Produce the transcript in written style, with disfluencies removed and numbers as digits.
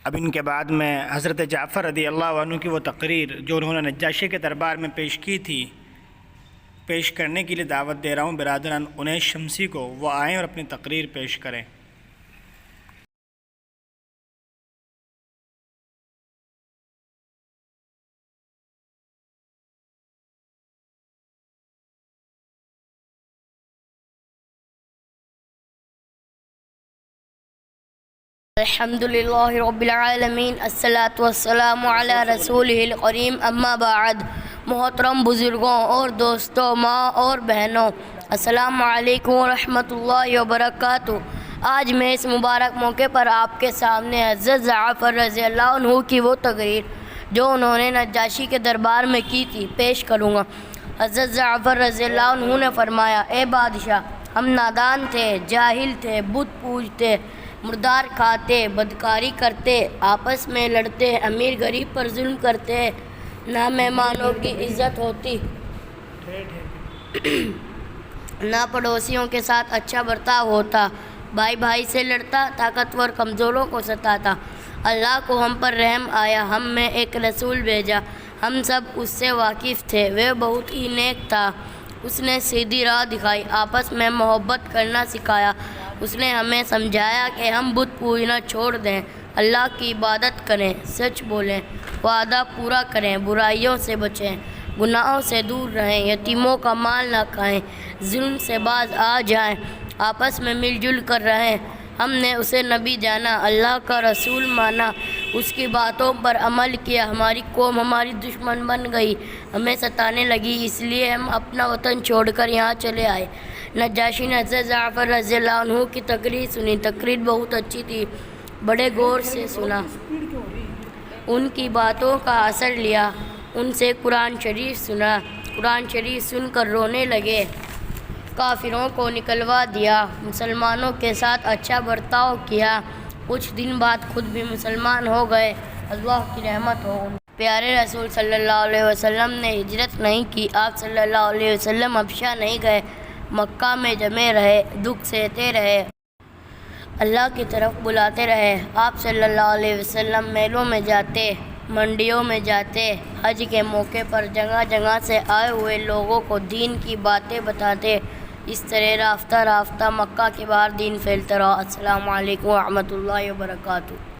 اب ان کے بعد میں حضرت جعفر رضی اللہ عنہ کی وہ تقریر جو انہوں نے نجاشی کے دربار میں پیش کی تھی، پیش کرنے کے لیے دعوت دے رہا ہوں برادران انیس شمسی کو، وہ آئیں اور اپنی تقریر پیش کریں۔ الحمدللہ رب العالمین، الصلاۃ والسلام علی رسولہ الکریم، اما بعد۔ محترم بزرگوں اور دوستوں، ماں اور بہنوں، السلام علیکم ورحمۃ اللہ وبرکاتہ۔ آج میں اس مبارک موقع پر آپ کے سامنے حضرت جعفر رضی اللہ عنہ کی وہ تقریر جو انہوں نے نجاشی کے دربار میں کی تھی پیش کروں گا۔ حضرت جعفر رضی اللہ عنہ نے فرمایا: اے بادشاہ، ہم نادان تھے، جاہل تھے، بت پوجتے، مردار کھاتے، بدکاری کرتے، آپس میں لڑتے، امیر غریب پر ظلم کرتے، نہ مہمانوں کی عزت ہوتی، نہ پڑوسیوں کے ساتھ اچھا برتاؤ ہوتا، بھائی بھائی سے لڑتا، طاقتور کمزوروں کو ستاتا۔ اللہ کو ہم پر رحم آیا، ہم میں ایک رسول بھیجا، ہم سب اس سے واقف تھے، وہ بہت ہی نیک تھا، اس نے سیدھی راہ دکھائی، آپس میں محبت کرنا سکھایا، اس نے ہمیں سمجھایا کہ ہم بت پوجنا چھوڑ دیں، اللہ کی عبادت کریں، سچ بولیں، وعدہ پورا کریں، برائیوں سے بچیں، گناہوں سے دور رہیں، یتیموں کا مال نہ کھائیں، ظلم سے باز آ جائیں، آپس میں مل جل کر رہیں۔ ہم نے اسے نبی جانا، اللہ کا رسول مانا، اس کی باتوں پر عمل کیا، ہماری قوم ہماری دشمن بن گئی، ہمیں ستانے لگی، اس لیے ہم اپنا وطن چھوڑ کر یہاں چلے آئے۔ نجاشی نے حضرت جعفر رضی اللہ عنہ کی تقریر سنی، تقریر بہت اچھی تھی، بڑے غور سے سنا، ان کی باتوں کا اثر لیا، ان سے قرآن شریف سنا، قرآن شریف سن کر رونے لگے، کافروں کو نکلوا دیا، مسلمانوں کے ساتھ اچھا برتاؤ کیا، کچھ دن بعد خود بھی مسلمان ہو گئے، اللہ کی رحمت ہو۔ پیارے رسول صلی اللہ علیہ وسلم نے ہجرت نہیں کی، آپ صلی اللہ علیہ وسلم حبشہ نہیں گئے، مکہ میں جمے رہے، دکھ سہتے رہے، اللہ کی طرف بلاتے رہے۔ آپ صلی اللہ علیہ وسلم میلوں میں جاتے، منڈیوں میں جاتے، حج کے موقع پر جگہ جگہ سے آئے ہوئے لوگوں کو دین کی باتیں بتاتے، اس طرح رافتہ رافتہ مکہ کے باہر دین پھیلتا رہا۔ السلام علیکم ورحمۃ اللہ وبرکاتہ۔